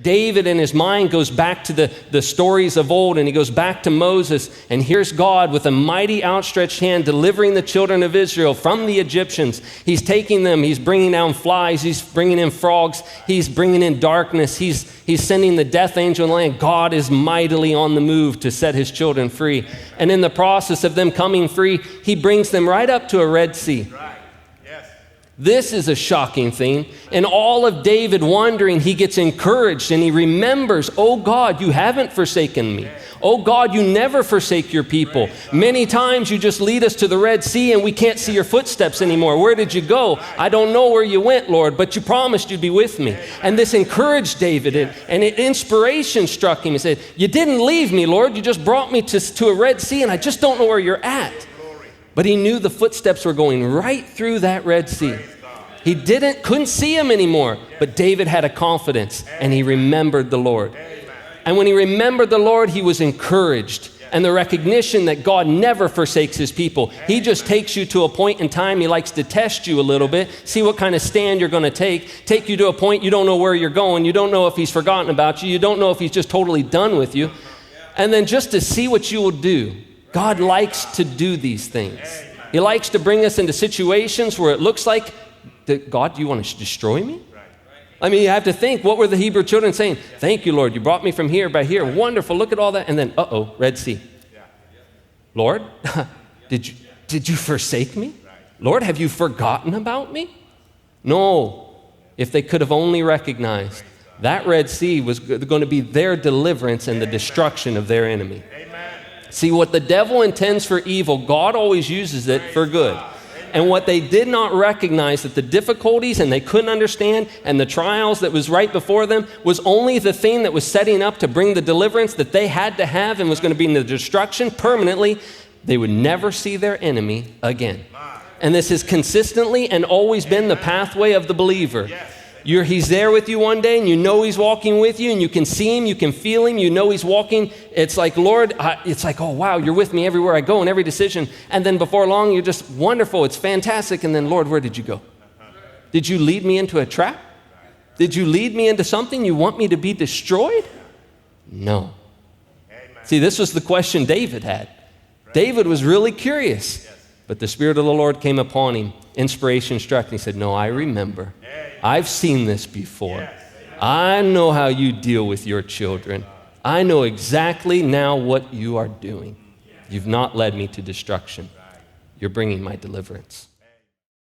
David in his mind goes back to the stories of old, and he goes back to Moses, and here's God with a mighty outstretched hand delivering the children of Israel from the Egyptians. He's taking them, he's bringing down flies, he's bringing in frogs, he's bringing in darkness, he's sending the death angel in the land. God is mightily on the move to set his children free. And in the process of them coming free, he brings them right up to a Red Sea. This is a shocking thing. And all of David wandering, he gets encouraged and he remembers, oh God, you haven't forsaken me. Oh God, you never forsake your people. Many times you just lead us to the Red Sea and we can't see your footsteps anymore. Where did you go? I don't know where you went, Lord, but you promised you'd be with me. And this encouraged David, and inspiration struck him. He said, you didn't leave me, Lord. You just brought me to a Red Sea and I just don't know where you're at. But he knew the footsteps were going right through that Red Sea. He couldn't see him anymore, but David had a confidence and he remembered the Lord. And when he remembered the Lord, he was encouraged. And the recognition that God never forsakes his people. He just takes you to a point in time. He likes to test you a little bit, see what kind of stand you're going to take you to a point you don't know where you're going. You don't know if he's forgotten about you. You don't know if he's just totally done with you. And then just to see what you will do. God likes to do these things. He likes to bring us into situations where it looks like, God, do you want to destroy me? I mean, you have to think, what were the Hebrew children saying? Thank you, Lord, you brought me from here by here. Wonderful, look at all that. And then, Red Sea. Lord, did you forsake me? Lord, have you forgotten about me? No. If they could have only recognized that Red Sea was going to be their deliverance and the destruction of their enemy. See, what the devil intends for evil, God always uses it for good. And what they did not recognize, that the difficulties and they couldn't understand and the trials that was right before them was only the thing that was setting up to bring the deliverance that they had to have and was going to be in the destruction permanently. They would never see their enemy again. And this has consistently and always been the pathway of the believer. He's there with you one day and you know he's walking with you and you can see him, you can feel him, you know he's walking. It's like, Lord, it's like, oh wow, you're with me everywhere I go in every decision. And then before long, you're just wonderful, it's fantastic. And then, Lord, where did you go? Did you lead me into a trap? Did you lead me into something you want me to be destroyed? No. See, this was the question David had. David was really curious, but the Spirit of the Lord came upon him. Inspiration struck and he said, no, I remember. I've seen this before. I know how you deal with your children. I know exactly now what you are doing. You've not led me to destruction. You're bringing my deliverance.